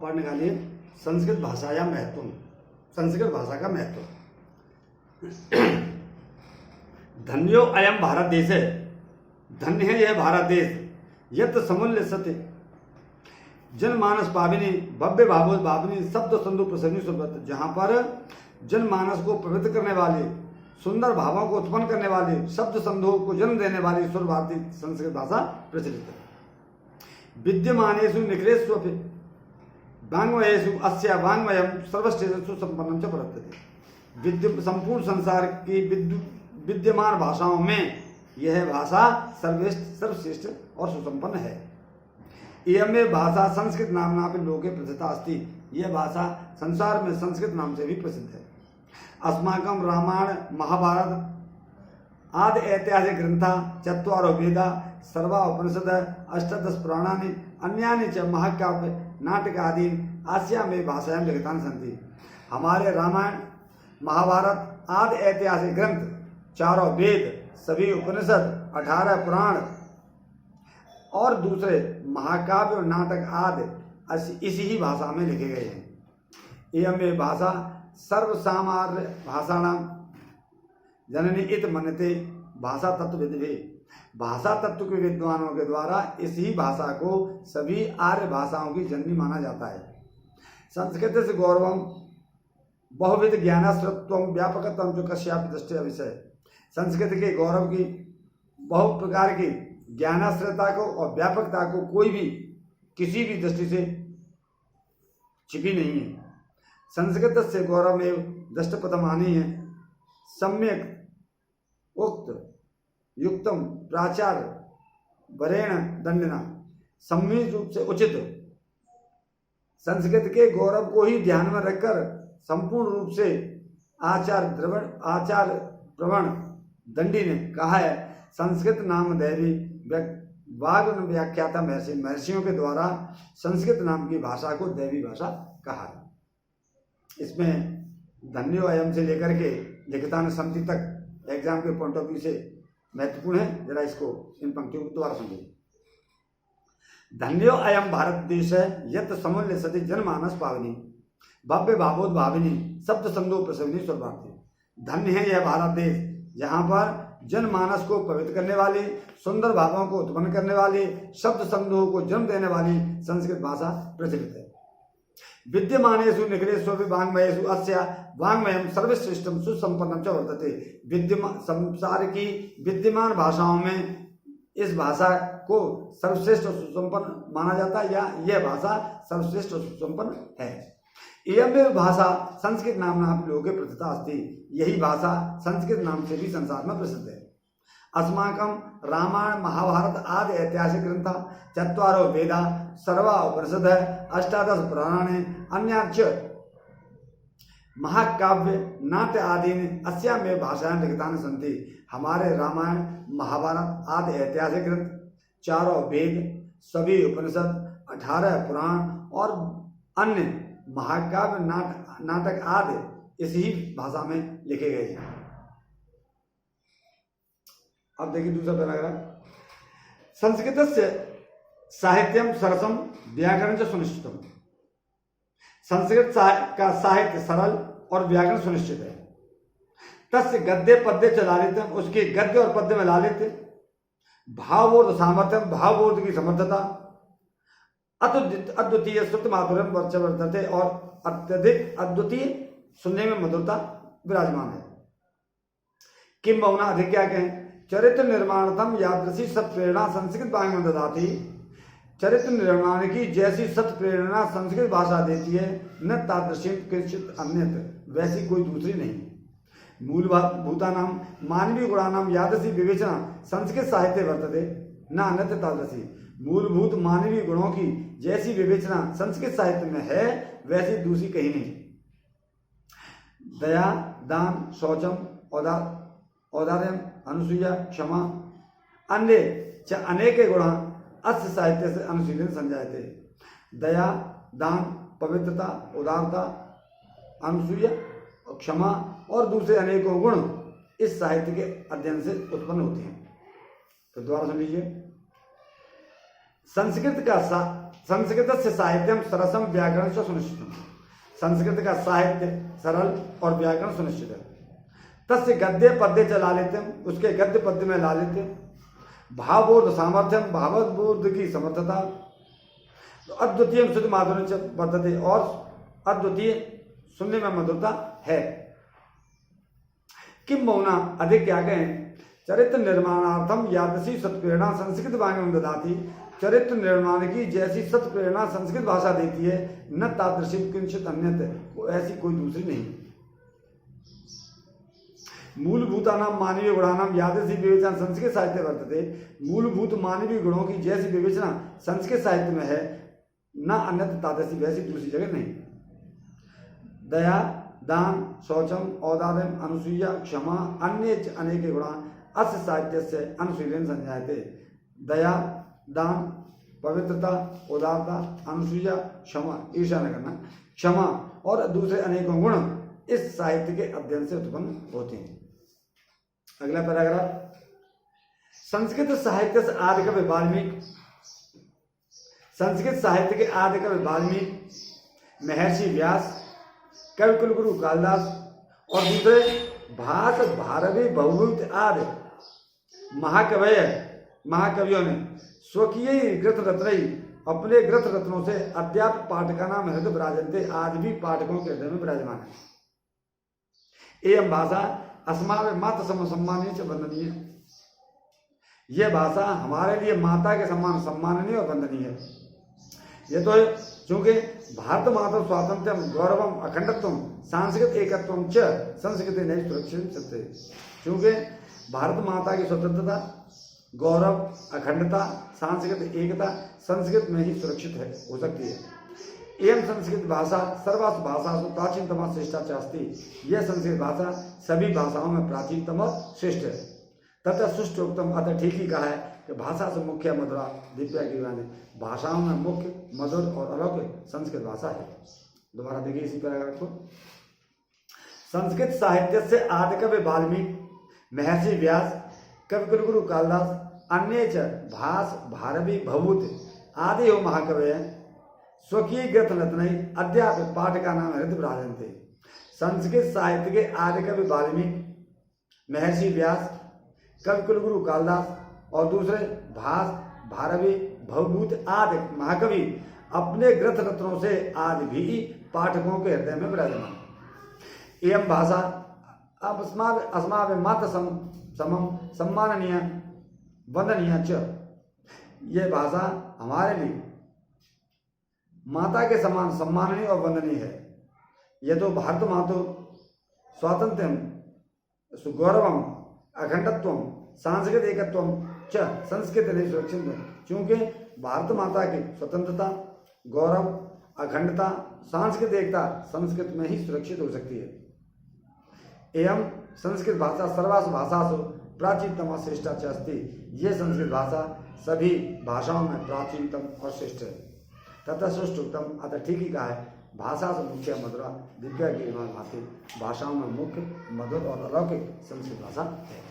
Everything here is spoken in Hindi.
पाठ निकालिए। संस्कृत भाषा या महत्व, संस्कृत भाषा का महत्व। धन्यो अयम भारत देश है, धन्य है यह भारत देश। यत समूल्य सत्य जनमानस पाविनी भव्य भावोत भावनी शब्द संधु प्रसन्नी सुब्रत। जहाँ पर जनमानस को पवित्र करने वाले, सुंदर भावों को उत्पन्न करने वाले, शब्द संधुओं को जन्म देने वाली सुर भारती संस्कृत भाषा प्रचलित है। विद्यमानेषु निखिलेष्वपि वाङ्मयेषु अस्य वाङ्मयं सर्वश्रेष्ठेषु संपन्नं च वर्तते। संपूर्ण संसार की विद्यमान भाषाओं में यह भाषा सर्वश्रेष्ठ और सुसंपन्न है। इयमे भाषा संस्कृत नाम्नापि लोके प्रसिद्धा अस्ति। यह भाषा संसार में संस्कृत नाम से भी प्रसिद्ध है। अस्माकं रामायण महाभारत आदि ऐतिहासिक ग्रंथा चत्वारो वेदा सर्वा उपनिषद अष्टादश पुराणानि अन्यानि च महाकाव्य नाटक आदि अस्यामेव भाषायां लिखितानि सन्ति। हमारे रामायण महाभारत आदि ऐतिहासिक ग्रंथ, चारों वेद, सभी उपनिषद, 18 पुराण और दूसरे महाकाव्य और नाटक आदि इसी ही भाषा में लिखे गए हैं। इयमेव भाषा सर्वसामान्य भाषाणां जननी इत मन्यते। भाषा तत्वविद्भिः, भाषा तत्व के विद्वानों के द्वारा इसी भाषा को सभी आर्य भाषाओं की जननी माना जाता है। संस्कृत से गौरवम बहुविध ज्ञानाश्रत्वम व्यापकत्वम जो कश्यापि दृष्टि विषय। संस्कृत के गौरव की बहु प्रकार की ज्ञानाश्रयता को और व्यापकता को कोई भी किसी भी दृष्टि से छिपी नहीं है। संस्कृत से गौरव में दृष्टपथमानी है। सम्यक उक्त युक्तम प्राचार्य वरेण दंडना, सम्मिलित रूप से उचित। संस्कृत के गौरव को ही ध्यान में रखकर संपूर्ण रूप से आचार्य प्रवण दंडी ने कहा है, संस्कृत नाम दैवी वाग व्याख्याता महर्षियों के द्वारा संस्कृत नाम की भाषा को दैवी भाषा कहा है। इसमें धन्यो अयम से लेकर के लिखितान संति तक एग्जाम के पॉइंट ऑफ व्यू से महत्वपूर्ण है। जरा इसको इन पंक्तियों को दोबारा समझिए। धन्यो अयम भारत देश है, यत समूल्य सति जनमानस पावनी भव्य भावोत भाविनी शब्द संधो प्रसवनी स्वभारती। धन्य है यह भारत देश, जहाँ पर जनमानस को पवित्र करने वाली, सुंदर भावों को उत्पन्न करने वाली, शब्द संधों को जन्म देने वाली संस्कृत भाषा प्रचलित है। विद्यमानेषु निखिलेष्वपि वाङ्मयेषु अस्य वाङ्मयं सर्वश्रेष्ठं सुसंपन्नं च वर्तते। संसार की विद्यमान भाषाओं में इस भाषा को सर्वश्रेष्ठ और सुसंपन्न माना जाता है, या यह भाषा सर्वश्रेष्ठ और सुसंपन्न है। इयमेव भाषा संस्कृत नाम्ना लोके प्रसिद्धा अस्ति। यही भाषा संस्कृत नाम से भी संसार में प्रसिद्ध है। अस्माकं रामायण महाभारत आदि ऐतिहासिक ग्रंथा चत्वारो वेदा सर्वा उपनिषद अष्टादश पुराणानि अन्यानि च महाकाव्य नाट्य आदि अस्यामेव भाषायां लिखितानि सन्ति। हमारे रामायण महाभारत आदि ऐतिहासिक ग्रंथ, चारों वेद, सभी उपनिषद, 18 पुराण और अन्य महाकाव्य नाटक आदि इसी भाषा में लिखे गए हैं। अब देखिए दूसरा पैराग्राफ। संस्कृतस्य साहित्यम सरसम व्याकरण च सुनिश्चितम। संस्कृत का साहित्य सरल और व्याकरण सुनिश्चित है। तस्य गद्य पद्य च लालित्यम, उसके गद्य और पद्य में लालित्य, भावबोध सामर्थ्यम, भावबोध की समर्थता, अद्वितीय श्रुत माधुर्यम वर्चवर्तते, और अत्यधिक अद्वितीय सुनने में मधुरता विराजमान है। किम बहुना अधिक क्या कहें। चरित्र निर्माणतम यादृशी सत्प्रेरणा संस्कृत वाङ्मयं ददाति। चरित्र निर्माण की जैसी सत प्रेरणा संस्कृत भाषा देती है, न तादृशी किंचित अन्यत्र, वैसी कोई दूसरी नहीं। मूलभूतानां मानवीय गुणानां यादृशी विवेचना संस्कृत साहित्य वर्तते, न अन्यत्र तादृशी। मूलभूत मानवीय गुणों की जैसी विवेचना संस्कृत साहित्य में है, वैसी दूसरी कहीं नहीं। दया, दान, शौचम, औदार्यम, अनुसूया, क्षमा, अन्य च अनेके गुण अस्य साहित्य से अनुशीलन संजायते। दया, दान, पवित्रता, उदारता, अनुसूया, क्षमा और दूसरे अनेकों गुण इस साहित्य के अध्ययन से उत्पन्न होते हैं। तो दोबारा सुन लीजिए। संस्कृत का संस्कृत से साहित्यम सरसम व्याकरण से सुनिश्चित, संस्कृत का साहित्य सरल और व्याकरण सुनिश्चित है। तस्य गद्य पद्य च लालित्यम, उसके गद्य पद्य में लालित्य, भावबोध सामर्थ्यम, भावबोध की समर्थता, अद्वितीय शुद्ध माधुर्य च वर्तते, और अद्वितीय सुनने में मधुरता है। किम बहुना, अधिक क्या कहें, चरित्र निर्माणार्थम यादृशी सत्प्रेरणा संस्कृत वाणी ददाति, चरित्र निर्माण की जैसी सत्प्रेरणा संस्कृत भाषा देती है, न तादृशी किंचित अन्यत, ऐसी कोई दूसरी नहीं। मूलभूतानाम मानवीय गुणानाम यादृशी विवेचना संस्कृत साहित्य वर्तते, मूलभूत मानवीय गुणों की जैसी विवेचना संस्कृत साहित्य में है, न अन्यत्र तादृशी, वैसी दूसरी जगह नहीं। दया, दान, शौचम, औदार्यम, अनुसूया, क्षमा, अन्य अनेके गुणा अस्य साहित्य से अनुशीलन संजायते। दया, दान, पवित्रता, उदारता, अनुसूया, क्षमा, ईर्ष्या न करना, क्षमा और दूसरे अनेकों गुण इस साहित्य के अध्ययन से उत्पन्न होते हैं। अगला पैराग्राफ, संस्कृत साहित्य से आदि कवि वाल्मीकि, संस्कृत साहित्य के आदि कवि वाल्मीकि, महर्षि व्यास, कवि कुलगुरु कालिदास और दूसरे भास भारवी बहुभूत आदि महाकवियों ने स्वकीय ग्रंथ रत्नई, अपने ग्रंथ रत्नों से अद्याप पाठकानाम हृदय विराजन्ते, आज भी पाठकों के हृदय में विराजमान है। एवं भाषा अस्माकं मातृ सम्मानीय च वंदनीय, यह भाषा हमारे लिए माता के समान सम्माननीय और वंदनीय है। ये तो है चूंकि भारत माता स्वातंत्र्यम गौरवम अखंडत्वम सांस्कृतिक एकत्वम च संस्कृति नहीं सुरक्षित सकते, क्योंकि भारत माता की स्वतंत्रता, गौरव, अखंडता, सांस्कृतिक एकता संस्कृत में ही सुरक्षित है, हो सकती है। एवं संस्कृत भाषा सर्वासु भाषासु प्राचीनतम श्रेष्ठाचास्ति, यह संस्कृत भाषा सभी भाषाओं में प्राचीनतम और श्रेष्ठ है। तथा सुष्टोक्तम, अतः ठीक ही कहा है कि भाषा से मुख्य मधुरा दिव्या की वाणी, भाषाओं में मुख्य मधुर और अलौकिक संस्कृत भाषा है। दोबारा देखिए इसी पैराग्राफ को, संस्कृत साहित्य से आदि कवि वाल्मीकि, महर्षि व्यास, कवि कुलगुरु कालिदास, अन्य च भास भारवी भभूत आदि हो महाकवि स्वकीय ग्रंथ रत्नई अद्याप पाठका नाम हृदय विराजन्ते। संस्कृत साहित्य के आदि कवि वाल्मीकि, महर्षि व्यास, कवि कुलगुरु कालिदास और दूसरे भास भारवी भवभूत आदि महाकवि अपने ग्रंथ रत्नों से आज भी पाठकों के हृदय में विराजमान। एवं भाषा अब अस्माकं मातृ समम सम्माननीय वंदनीय च, यह भाषा हमारे लिए माता के समान सम्माननीय और वंदनीय है। यह तो भारत मातो स्वातंत्र्यम सुगौरवम अखंडत्वम सांस्कृतिक एकत्वम च संस्कृत नहीं सुरक्षित है, क्योंकि भारत माता की स्वतंत्रता, गौरव, अखंडता, सांस्कृतिक एकता संस्कृत में ही सुरक्षित हो सकती है। एवं संस्कृत भाषा सर्वासु भाषासु प्राचीनतम श्रेष्ठाच अस्ति, यह संस्कृत भाषा सभी भाषाओं में प्राचीनतम और श्रेष्ठ है। तथा सुष्टुक्तम, अतः ठीक ही कहा है, भाषा से मुख्य मधुरा दिव्या की भांति भाषाओं में मुख्य मधुर और अलौकिक संस्कृत भाषा है।